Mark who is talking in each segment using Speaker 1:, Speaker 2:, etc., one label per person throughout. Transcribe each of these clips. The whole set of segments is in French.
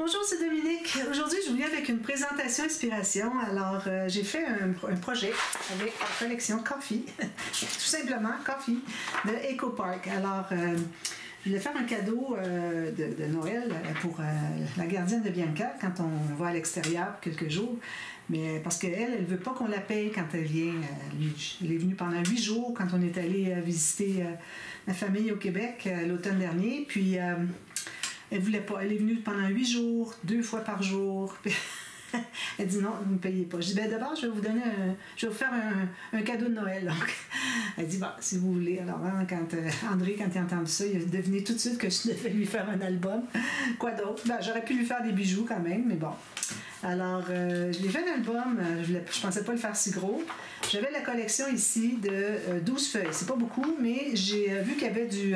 Speaker 1: Bonjour, c'est Dominique. Aujourd'hui, je vous viens avec une présentation inspiration. Alors, j'ai fait un projet avec la collection Coffee, tout simplement Coffee, de Eco Park. Alors, je voulais faire un cadeau de Noël pour la gardienne de Bianca quand on va à l'extérieur pour quelques jours. Mais parce qu'elle ne veut pas qu'on la paye quand elle vient. Elle est venue pendant 8 jours quand on est allé visiter ma famille au Québec l'automne dernier. Puis, elle voulait pas. Elle est venue pendant 8 jours, 2 fois par jour. Elle dit non, vous ne me payez pas. Je dis, ben d'abord, je vais vous faire un cadeau de Noël. Donc, elle dit, bah, si vous voulez. Alors, hein, André, quand il a entendu ça, il a deviné tout de suite que je devais lui faire un album. Quoi d'autre? Ben, j'aurais pu lui faire des bijoux quand même, mais bon. Alors, je lui ai fait un album. Je pensais pas le faire si gros. J'avais la collection ici de 12 feuilles. C'est pas beaucoup, mais j'ai vu qu'il y avait du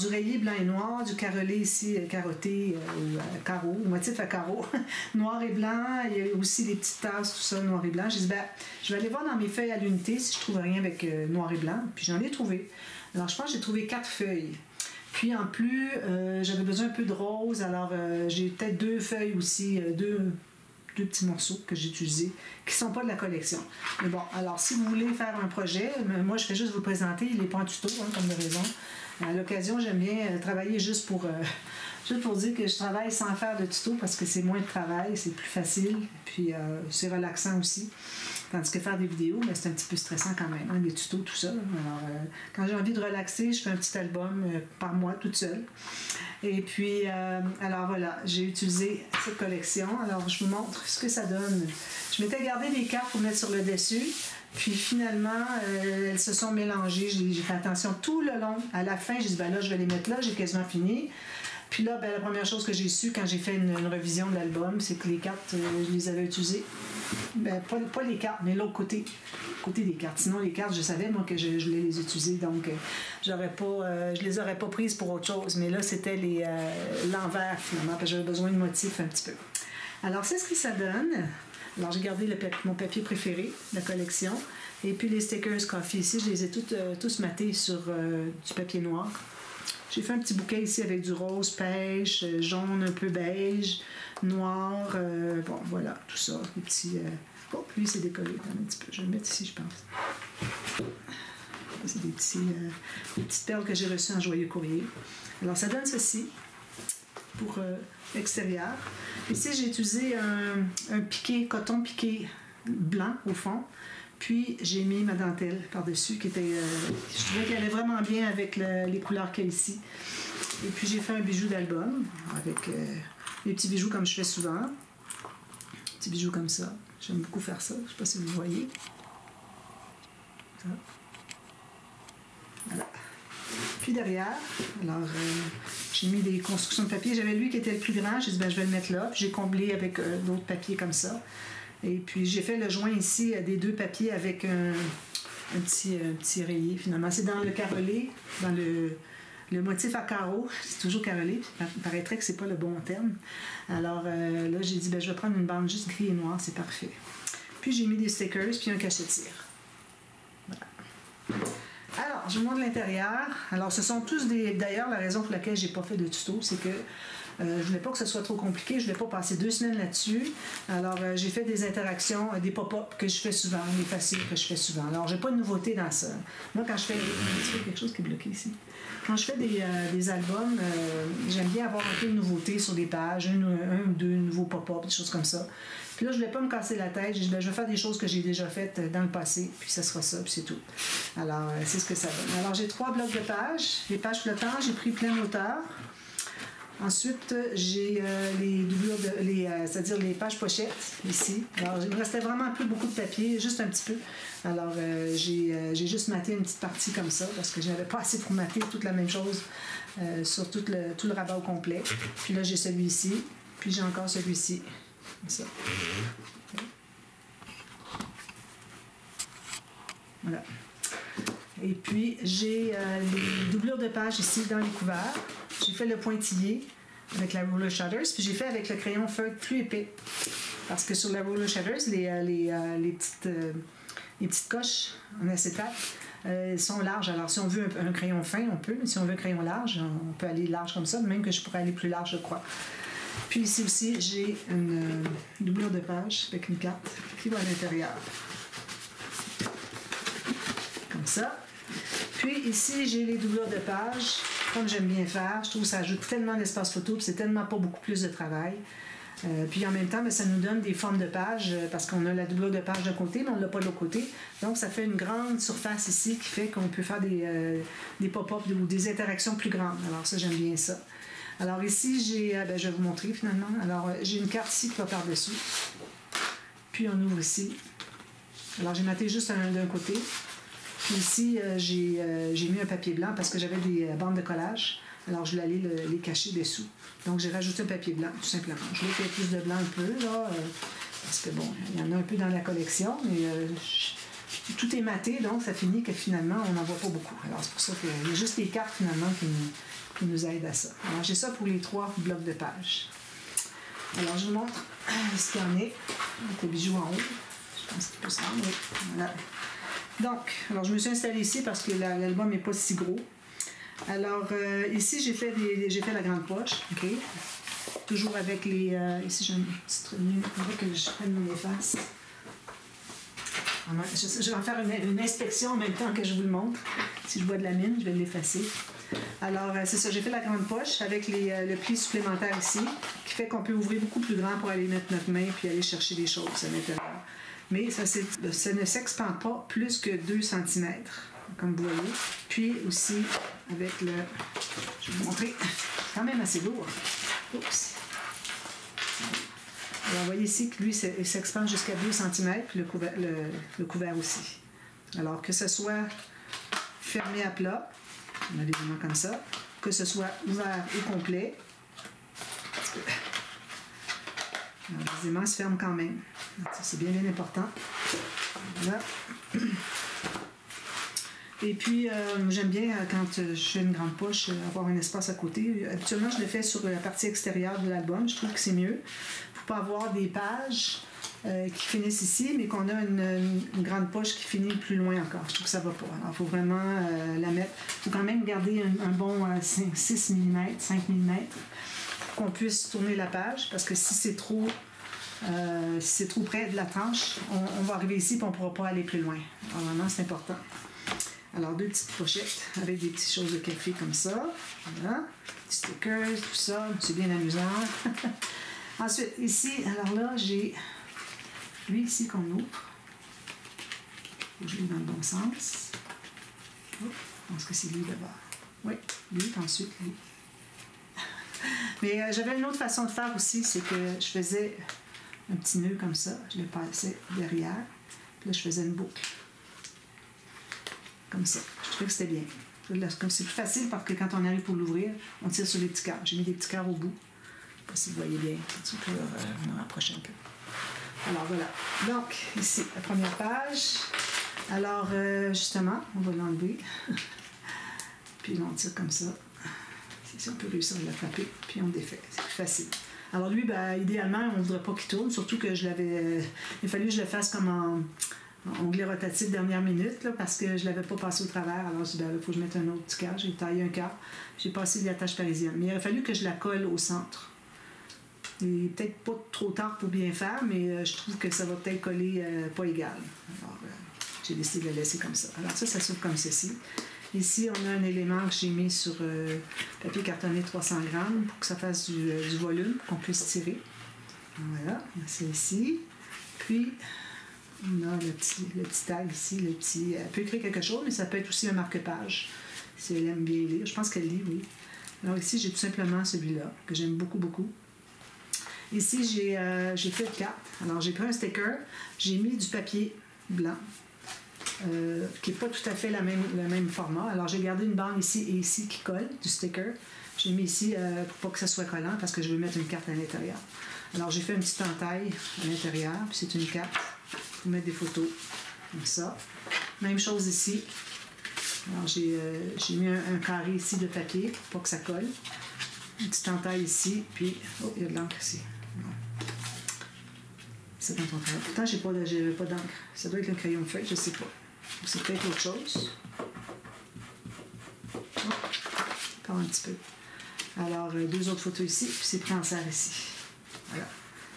Speaker 1: rayé blanc et noir, du carrelé ici, carotté ou carreau, motif à carreau, noir et blanc. Il y a aussi des petites tasses, tout ça, noir et blanc. J'ai dit, ben, je vais aller voir dans mes feuilles à l'unité si je trouve rien avec noir et blanc. Puis j'en ai trouvé. Alors, je pense que j'ai trouvé 4 feuilles. Puis en plus, j'avais besoin un peu de rose. Alors, j'ai peut-être 2 feuilles aussi, deux petits morceaux que j'ai utilisés, qui ne sont pas de la collection. Mais bon, alors si vous voulez faire un projet, moi je fais juste vous présenter, il n'est pas en tuto, hein, comme de raison. À l'occasion, j'aime bien travailler juste pour dire que je travaille sans faire de tuto parce que c'est moins de travail, c'est plus facile, puis c'est relaxant aussi. Tandis que faire des vidéos, ben, c'est un petit peu stressant quand même, hein, des tutos, tout ça. Alors, quand j'ai envie de relaxer, je fais un petit album par mois, toute seule. Et puis, alors voilà, j'ai utilisé cette collection. Alors, je vous montre ce que ça donne. Je m'étais gardé des cartes pour mettre sur le dessus. Puis finalement, elles se sont mélangées. J'ai fait attention tout le long. À la fin, j'ai dit, ben là, je vais les mettre là. J'ai quasiment fini. Puis là, ben, la première chose que j'ai su quand j'ai fait une révision de l'album, c'est que les cartes, je les avais utilisées. Ben, pas les cartes, mais l'autre côté des cartes. Sinon, les cartes, je savais, moi, que je voulais les utiliser. Donc, je les aurais pas prises pour autre chose. Mais là, c'était l'envers, finalement, parce que j'avais besoin de motifs un petit peu. Alors, c'est ce que ça donne. Alors, j'ai gardé mon papier préféré de la collection. Et puis, les stickers Coffee ici, je les ai tous matés sur du papier noir. J'ai fait un petit bouquet ici avec du rose pêche, jaune un peu beige, noir, bon voilà, tout ça, des petits... Oh, lui c'est décollé un petit peu, je vais le mettre ici je pense. C'est des petites perles que j'ai reçues en joyeux courrier. Alors ça donne ceci pour l'extérieur. Ici j'ai utilisé un piqué, coton piqué blanc au fond. Puis, j'ai mis ma dentelle par-dessus, qui était... je trouvais qu'elle allait vraiment bien avec les couleurs qu'il y a ici. Et puis, j'ai fait un bijou d'album, avec des petits bijoux comme je fais souvent. Petits bijoux comme ça. J'aime beaucoup faire ça. Je ne sais pas si vous voyez. Ça. Voilà. Puis derrière, alors, j'ai mis des constructions de papier. J'avais lui qui était le plus grand. J'ai dit, ben, je vais le mettre là. Puis, j'ai comblé avec d'autres papiers comme ça. Et puis, j'ai fait le joint ici des 2 papiers avec un petit rayé, finalement. C'est dans le carrelé, dans le motif à carreaux. C'est toujours carrelé. Il paraîtrait que c'est pas le bon terme. Alors, là, j'ai dit, ben, je vais prendre une bande juste gris et noir, c'est parfait. Puis, j'ai mis des stickers, puis un cachet-tire. Voilà. Alors, je vous montre l'intérieur. Alors, ce sont tous des... D'ailleurs, la raison pour laquelle j'ai pas fait de tuto, c'est que je voulais pas que ce soit trop compliqué. Je voulais pas passer 2 semaines là-dessus. Alors, j'ai fait des interactions, des pop-up que je fais souvent, des faciles que je fais souvent. Alors, j'ai pas de nouveauté dans ça. Moi, quand je fais... Tu vois quelque chose qui est bloqué ici. Quand je fais des albums, j'aime bien avoir un peu de nouveauté sur des pages, un ou 2 nouveaux pop-up, des choses comme ça. Puis là, je voulais pas me casser la tête. J'ai dit, ben, je vais faire des choses que j'ai déjà faites dans le passé, puis ça sera ça, puis c'est tout. Alors, c'est ce que ça donne. Alors, j'ai 3 blocs de pages. Les pages flottantes, j'ai pris plein hauteur. Ensuite, j'ai les doublures, c'est-à-dire les pages pochettes, ici. Alors, il me restait vraiment plus beaucoup de papier, juste un petit peu. Alors, j'ai juste maté une petite partie comme ça, parce que je n'avais pas assez pour mater toute la même chose sur tout le rabat au complet. Puis là, j'ai celui-ci, puis j'ai encore celui-ci. Comme ça. Voilà. Et puis, j'ai les doublures de pages ici dans les couverts. J'ai fait le pointillé avec la Ruler Shutters, puis j'ai fait avec le crayon feuille plus épais. Parce que sur la Ruler Shutters, les petites coches en acétate sont larges. Alors, si on veut un crayon fin, on peut, mais si on veut un crayon large, on peut aller large comme ça, même que je pourrais aller plus large, je crois. Puis ici aussi, j'ai une doublure de page avec une carte qui va à l'intérieur. Comme ça. Puis ici, j'ai les doublures de page, comme j'aime bien faire. Je trouve que ça ajoute tellement d'espace photo, puis c'est tellement pas beaucoup plus de travail. Puis en même temps, ça nous donne des formes de pages parce qu'on a la doublure de page de côté, mais on ne l'a pas de l'autre côté. Donc, ça fait une grande surface ici qui fait qu'on peut faire des pop-up ou des interactions plus grandes. Alors ça, j'aime bien ça. Alors ici, je vais vous montrer finalement. Alors, j'ai une carte ici qui va par-dessus. Puis on ouvre ici. Alors, j'ai maté juste d'un côté. Puis ici, j'ai mis un papier blanc parce que j'avais des bandes de collage. Alors, je voulais aller les cacher dessous. Donc, j'ai rajouté un papier blanc, tout simplement. Je voulais qu'il y ait plus de blanc un peu, là, parce que, bon, il y en a un peu dans la collection, mais tout est maté, donc ça finit que finalement, on n'en voit pas beaucoup. Alors, c'est pour ça qu'il y a juste les cartes, finalement, qui nous aident à ça. Alors, j'ai ça pour les 3 blocs de pages. Alors, je vous montre ce qu'il y en est. Avec le bijou en haut. Je pense qu'il peut se rendre, oui. Voilà. Donc, alors je me suis installée ici parce que l'album n'est pas si gros. Alors, ici, j'ai fait la grande poche, OK? Toujours avec les... ici, j'ai une petite tenue. Il faudrait que je prenne mon efface. Je vais en faire une inspection en même temps que je vous le montre. Si je vois de la mine, je vais l'effacer. Alors, c'est ça, j'ai fait la grande poche avec le pli supplémentaire ici, qui fait qu'on peut ouvrir beaucoup plus grand pour aller mettre notre main puis aller chercher des choses à l'intérieur. Mais ça ne s'expand pas plus que 2 cm, comme vous voyez. Puis aussi, avec le... Je vais vous montrer. Quand même assez lourd. Oups. Alors, vous voyez ici que lui, il s'expand jusqu'à 2 cm, puis le couvert aussi. Alors, que ce soit fermé à plat, on a des éléments comme ça, que ce soit ouvert et complet, alors, les aimants se ferment quand même. Ça, c'est bien, bien important. Voilà. Et puis, j'aime bien, quand je fais une grande poche, avoir un espace à côté. Habituellement, je le fais sur la partie extérieure de l'album. Je trouve que c'est mieux. Pour pas avoir des pages qui finissent ici, mais qu'on a une grande poche qui finit plus loin encore. Je trouve que ça va pas. Alors, il faut vraiment la mettre. Il faut quand même garder un bon 6 mm, 5 mm, pour qu'on puisse tourner la page, parce que si c'est trop près de la tranche, on va arriver ici et on ne pourra pas aller plus loin. Alors, vraiment, c'est important. Alors, 2 petites pochettes avec des petites choses de café comme ça. Voilà. Des stickers, tout ça. C'est bien amusant. Ensuite, ici, alors là, j'ai lui ici qu'on ouvre. Je l'ai dans le bon sens. Oh, je pense que c'est lui d'abord. Oui, lui, ensuite lui. Mais j'avais une autre façon de faire aussi, c'est que je faisais un petit nœud comme ça, je le passais derrière, puis là je faisais une boucle. Comme ça. Je trouvais que c'était bien. Comme c'est plus facile parce que quand on arrive pour l'ouvrir, on tire sur les petits cœurs. J'ai mis des petits cœurs au bout. Je ne sais pas si vous voyez bien. On peut rapprocher un peu. Alors voilà. Donc, ici, la première page. Alors, justement, on va l'enlever. Puis là, on tire comme ça. Si on peut réussir à l'attraper, puis on défait. C'est plus facile. Alors lui, idéalement, on ne voudrait pas qu'il tourne, surtout que il a fallu que je le fasse comme en onglet rotatif dernière minute, là, parce que je ne l'avais pas passé au travers. Alors je dis, il faut que je mette un autre petit cœur. J'ai taillé un cœur. J'ai passé de l'attache parisienne. Mais il a fallu que je la colle au centre. Il n'est peut-être pas trop tard pour bien faire, mais je trouve que ça va peut-être coller pas égal. Alors, j'ai décidé de le laisser comme ça. Alors ça s'ouvre comme ceci. Ici, on a un élément que j'ai mis sur papier cartonné 300 grammes pour que ça fasse du volume, qu'on puisse tirer. Voilà, c'est ici. Puis, on a le petit tag ici, elle peut écrire quelque chose, mais ça peut être aussi un marque-page, si elle aime bien lire. Je pense qu'elle lit, oui. Alors ici, j'ai tout simplement celui-là, que j'aime beaucoup, beaucoup. Ici, j'ai fait 4. Alors, j'ai pris un sticker, j'ai mis du papier blanc, qui n'est pas tout à fait le même format. Alors, j'ai gardé une bande ici et ici qui colle du sticker. J'ai mis ici pour pas que ça soit collant parce que je veux mettre une carte à l'intérieur. Alors, j'ai fait une petite entaille à l'intérieur, puis c'est une carte pour mettre des photos, comme ça. Même chose ici. Alors, j'ai mis un carré ici de papier pour pas que ça colle. Une petite entaille ici, puis... Oh, il y a de l'encre ici. C'est quand on travaille. Pourtant, j'avais pas d'encre. Ça doit être le crayon de feuille, je sais pas. C'est peut-être autre chose. Oh, encore un petit peu. Alors, 2 autres photos ici, puis c'est pris en serre ici. Voilà.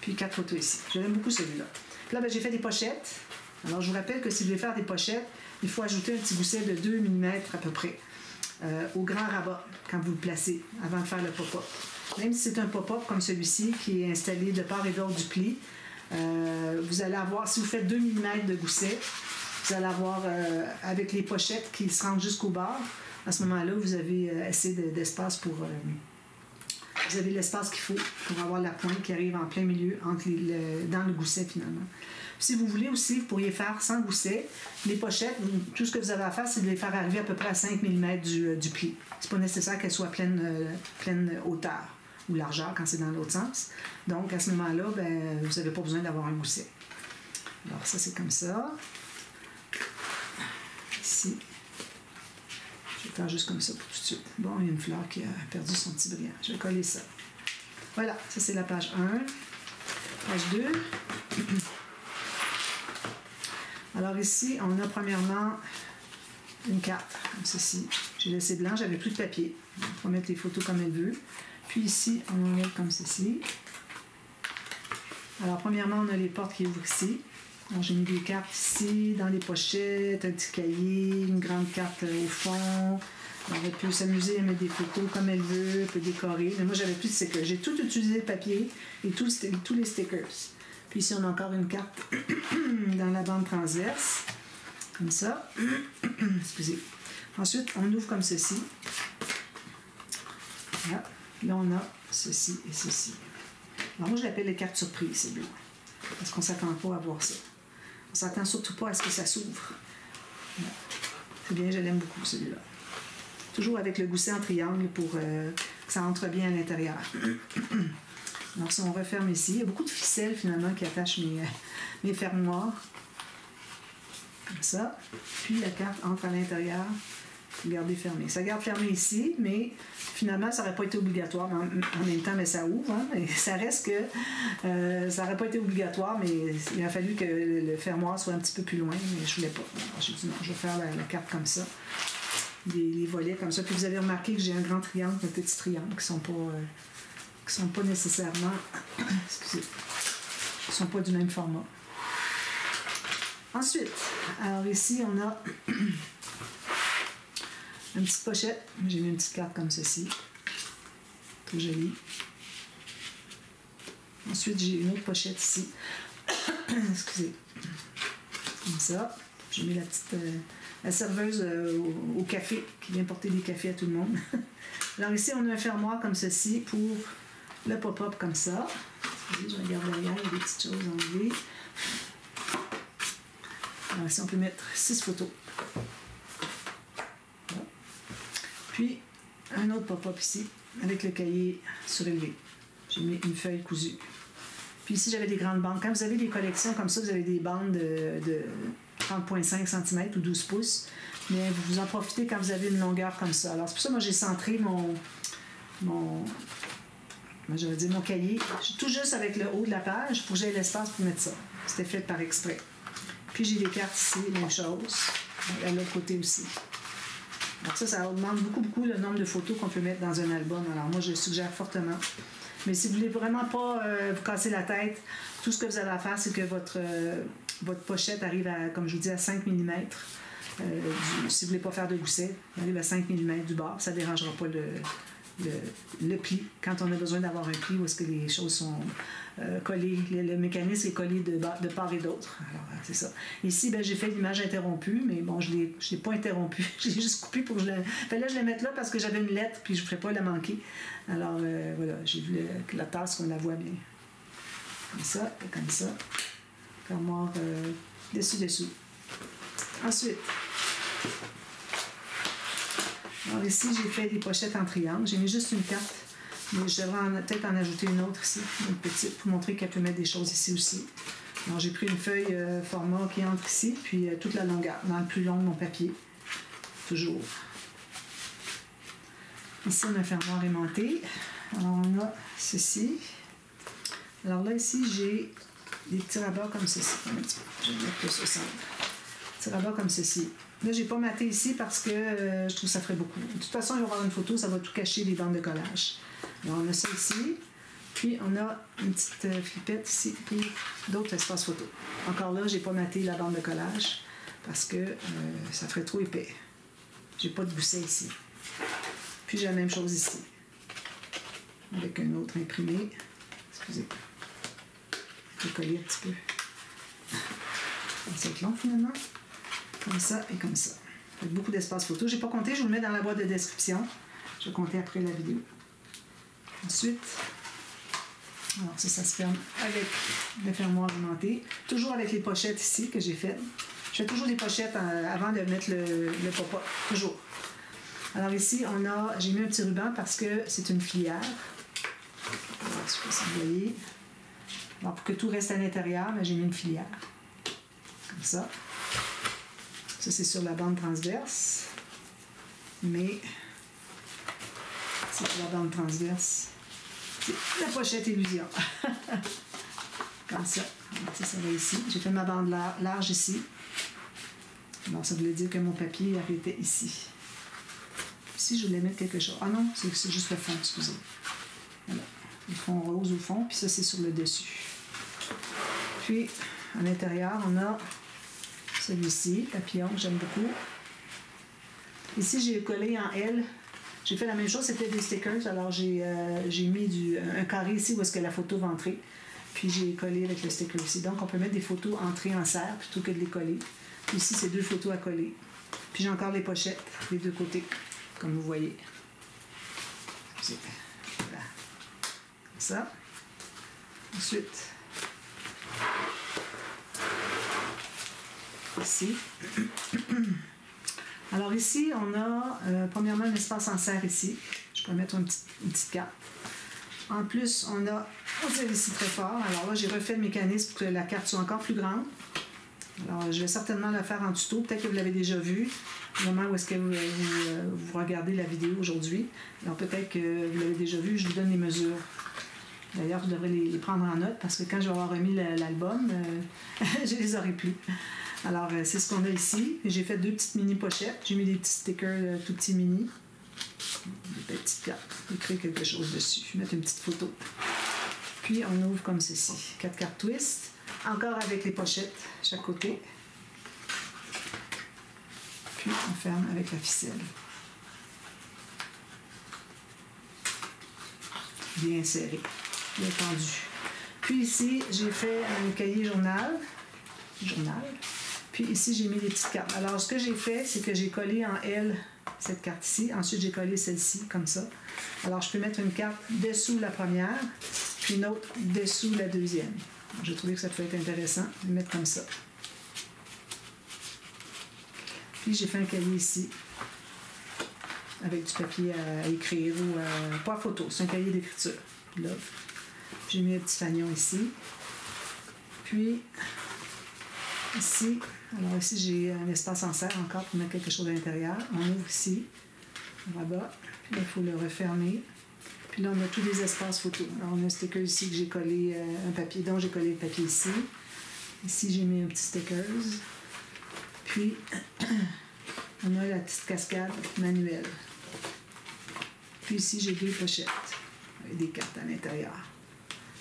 Speaker 1: Puis 4 photos ici. J'aime beaucoup celui-là. Puis là, ben, j'ai fait des pochettes. Alors, je vous rappelle que si vous voulez faire des pochettes, il faut ajouter un petit gousset de 2 mm à peu près au grand rabat quand vous le placez avant de faire le pop-up. Même si c'est un pop-up comme celui-ci qui est installé de part et d'autre du pli, vous allez avoir, si vous faites 2 mm de gousset, vous allez avoir avec les pochettes qui se rendent jusqu'au bord. À ce moment-là, vous avez assez d'espace pour... vous avez l'espace qu'il faut pour avoir la pointe qui arrive en plein milieu entre dans le gousset finalement. Si vous voulez aussi, vous pourriez faire sans gousset. Les pochettes, tout ce que vous avez à faire, c'est de les faire arriver à peu près à 5 mm du pli. C'est pas nécessaire qu'elles soient pleine hauteur ou largeur quand c'est dans l'autre sens. Donc, à ce moment-là, ben, vous n'avez pas besoin d'avoir un gousset. Alors, ça, c'est comme ça. Ici. Je vais faire juste comme ça pour tout de suite. Bon, il y a une fleur qui a perdu son petit brillant. Je vais coller ça. Voilà, ça, c'est la page 1. Page 2. Alors ici, on a premièrement une carte, comme ceci. J'ai laissé blanc, j'avais plus de papier. On va mettre les photos comme elle veut. Puis ici, on va mettre comme ceci. Alors premièrement, on a les portes qui ouvrent ici. Alors j'ai mis des cartes ici, dans les pochettes, un petit cahier, une grande carte au fond. On aurait pu s'amuser à mettre des photos comme elle veut, elle peut décorer. Mais moi, j'avais plus de stickers. J'ai tout utilisé le papier et tous les stickers. Puis ici, on a encore une carte dans la bande transverse, comme ça. Excusez. Ensuite, on ouvre comme ceci. Voilà. Là, on a ceci et ceci. Alors moi, je l'appelle les cartes surprises, c'est bleu. Parce qu'on ne s'attend pas à voir ça. On ne s'attend surtout pas à ce que ça s'ouvre. Voilà. C'est bien, je l'aime beaucoup, celui-là. Toujours avec le gousset en triangle pour que ça entre bien à l'intérieur. Alors, si on referme ici, il y a beaucoup de ficelles finalement qui attachent mes fermoirs. Comme ça. Puis la carte entre à l'intérieur. Garder fermé. Ça garde fermé ici, mais finalement, ça n'aurait pas été obligatoire. En même temps, mais ça ouvre. Hein, et ça reste que ça n'aurait pas été obligatoire, mais il a fallu que le fermoir soit un petit peu plus loin, mais je ne voulais pas. Alors, j'ai dit non, je vais faire la carte comme ça. Les volets comme ça. Puis vous avez remarqué que j'ai un grand triangle, un petit triangle qui ne sont pas nécessairement excusez, qui ne sont pas du même format. Ensuite, alors ici, on a une petite pochette. J'ai mis une petite carte comme ceci. Très jolie. Ensuite, j'ai une autre pochette ici. Excusez. Comme ça. J'ai mis la serveuse au café qui vient porter des cafés à tout le monde. Alors ici, on a un fermoir comme ceci pour le pop-up comme ça. Je regarde derrière, il y a des petites choses enlevées. Alors ici, on peut mettre 6 photos. Voilà. Puis, un autre pop-up ici, avec le cahier surélevé. J'ai mis une feuille cousue. Puis ici, j'avais des grandes bandes. Quand vous avez des collections comme ça, vous avez des bandes de 30,5 cm ou 12 pouces. Mais vous en profitez quand vous avez une longueur comme ça. Alors, c'est pour ça que moi, j'ai centré mon cahier tout juste avec le haut de la page pour que j'aie l'espace pour mettre ça. C'était fait par exprès. Puis j'ai des cartes ici, même chose. À l'autre côté aussi. Donc ça augmente beaucoup le nombre de photos qu'on peut mettre dans un album. Alors moi, je le suggère fortement. Mais si vous ne voulez vraiment pas vous casser la tête, tout ce que vous avez à faire, c'est que votre pochette arrive à, comme je vous dis, à 5 mm. Si vous ne voulez pas faire de gousset, arrive à 5 mm du bord. Ça ne dérangera pas le pli. Quand on a besoin d'avoir un pli où est-ce que les choses sont collées, le mécanisme est collé de part et d'autre. Alors, c'est ça. Ici, ben, j'ai fait l'image interrompue, mais bon, je ne l'ai pas interrompue. Je l'ai juste coupée pour que je la... Fait là, je la mette là parce que j'avais une lettre puis je ne ferais pas la manquer. Alors, voilà, j'ai vu la tasse qu'on la voit bien. Comme ça, et comme ça. Fermoir dessous. Ensuite, alors ici, j'ai fait des pochettes en triangle. J'ai mis juste une carte, mais je devrais peut-être en ajouter une autre ici, une petite, pour montrer qu'elle peut mettre des choses ici aussi. Alors, j'ai pris une feuille format qui entre ici, puis toute la longueur, dans le plus long de mon papier. Toujours. Ici, on a un fermoir aimanté. Alors, on a ceci. Alors là, ici, j'ai des petits rabats comme ceci. Je vais mettre plus au centre. Petits rabats comme ceci. Là, j'ai pas maté ici parce que je trouve que ça ferait beaucoup. De toute façon, il va y avoir une photo, ça va tout cacher les bandes de collage. Alors, on a ça ici. Puis, on a une petite flippette ici, puis d'autres espaces photo. Encore là, j'ai pas maté la bande de collage parce que ça ferait trop épais. J'ai pas de gousset ici. Puis, j'ai la même chose ici. Avec un autre imprimé. Excusez. Je vais coller un petit peu. Ça va être long, finalement. Comme ça et comme ça. Avec beaucoup d'espace photo. J'ai pas compté, je vous le mets dans la boîte de description. Je vais compter après la vidéo. Ensuite, alors ça se ferme avec le fermoir aimanté. Toujours avec les pochettes ici que j'ai faites. Je fais toujours des pochettes avant de mettre le pop-up. Toujours. Alors ici, j'ai mis un petit ruban parce que c'est une filière. Alors, je sais pas si vous voyez. Alors, pour que tout reste à l'intérieur, j'ai mis une filière. Comme ça. Ça, c'est sur la bande transverse. Mais c'est sur la bande transverse. C'est la pochette illusion. Comme ça. Alors, ça va ici. J'ai fait ma bande large ici. Alors, ça voulait dire que mon papier arrêtait ici. Ici, je voulais mettre quelque chose. Ah non, c'est juste le fond, excusez. Voilà. Le fond rose au fond, puis ça, c'est sur le dessus. Puis, à l'intérieur, on a celui-ci, papillon, que j'aime beaucoup. Ici, j'ai collé en L. J'ai fait la même chose, c'était des stickers. Alors, j'ai mis un carré ici où est-ce que la photo va entrer. Puis, j'ai collé avec le sticker ici. Donc, on peut mettre des photos entrées en serre plutôt que de les coller. Puis ici, c'est 2 photos à coller. Puis, j'ai encore les pochettes des 2 côtés, comme vous voyez. Voilà. Comme ça. Ensuite, ici. Alors ici, on a premièrement un espace en serre ici. Je peux mettre une petite carte. En plus, on tire ici très fort. Alors là, j'ai refait le mécanisme pour que la carte soit encore plus grande. Alors, je vais certainement la faire en tuto. Peut-être que vous l'avez déjà vu, au moment où est-ce que vous regardez la vidéo aujourd'hui. Alors peut-être que vous l'avez déjà vu, je vous donne les mesures. D'ailleurs, vous devrez les prendre en note parce que quand je vais avoir remis l'album, je les aurai plus. Alors, c'est ce qu'on a ici. J'ai fait 2 petites mini-pochettes. J'ai mis des petits stickers tout petits mini. Des petites cartes. Écrire quelque chose dessus. Je vais mettre une petite photo. Puis, on ouvre comme ceci. 4 cartes twist. Encore avec les pochettes, chaque côté. Puis, on ferme avec la ficelle. Bien serré. Bien tendu. Puis ici, j'ai fait un cahier journal. Puis ici, j'ai mis des petites cartes. Alors, ce que j'ai fait, c'est que j'ai collé en L cette carte ici. Ensuite, j'ai collé celle-ci, comme ça. Alors, je peux mettre une carte dessous la première, puis une autre dessous la deuxième. J'ai trouvé que ça pouvait être intéressant de le mettre comme ça. Puis, j'ai fait un cahier ici, avec du papier à écrire ou pas à photo. C'est un cahier d'écriture. Là, j'ai mis un petit fanion ici. Puis, ici, alors ici, j'ai un espace en serre encore pour mettre quelque chose à l'intérieur. On ouvre ici, là-bas. Puis là, il faut le refermer. Puis là, on a tous les espaces photos. Alors, on a un sticker ici que j'ai collé un papier. Donc, j'ai collé le papier ici. Ici, j'ai mis un petit sticker. Puis, on a la petite cascade manuelle. Puis ici, j'ai 2 pochettes avec des cartes à l'intérieur.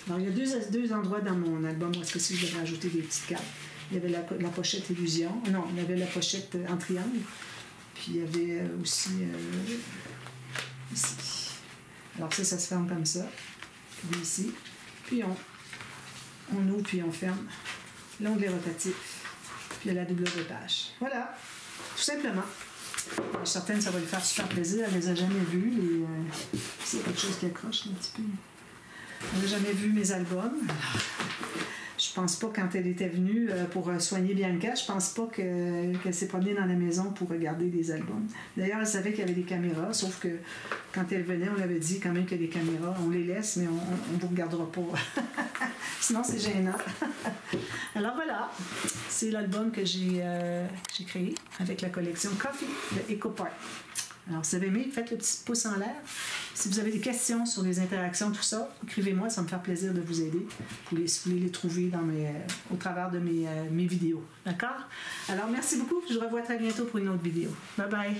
Speaker 1: Alors, il y a deux endroits dans mon album où est-ce que si je devrais ajouter des petites cartes. Il y avait la pochette illusion. Non, il y avait la pochette en triangle. Puis il y avait aussi ici. Alors ça se ferme comme ça. Puis ici. Puis on ouvre, puis on ferme l'onglet rotatif. Puis il y a la double page. Voilà, tout simplement. Certaines, ça va lui faire super plaisir. Elle ne les a jamais vues. C'est quelque chose qui accroche un petit peu. Elle n'a jamais vu mes albums. Je pense pas, quand elle était venue pour soigner Bianca, je pense pas qu'elle s'est promenée dans la maison pour regarder des albums. D'ailleurs, elle savait qu'il y avait des caméras, sauf que quand elle venait, on l'avait dit quand même qu'il y a des caméras. On les laisse, mais on ne vous regardera pas. Sinon, c'est gênant. Alors voilà, c'est l'album que j'ai créé avec la collection Coffee de EcoPark. Alors, si vous avez aimé, faites le petit pouce en l'air. Si vous avez des questions sur les interactions, tout ça, écrivez-moi, ça me fait plaisir de vous aider. Si vous voulez les trouver au travers de mes vidéos. D'accord? Alors, merci beaucoup. Je vous revois très bientôt pour une autre vidéo. Bye bye!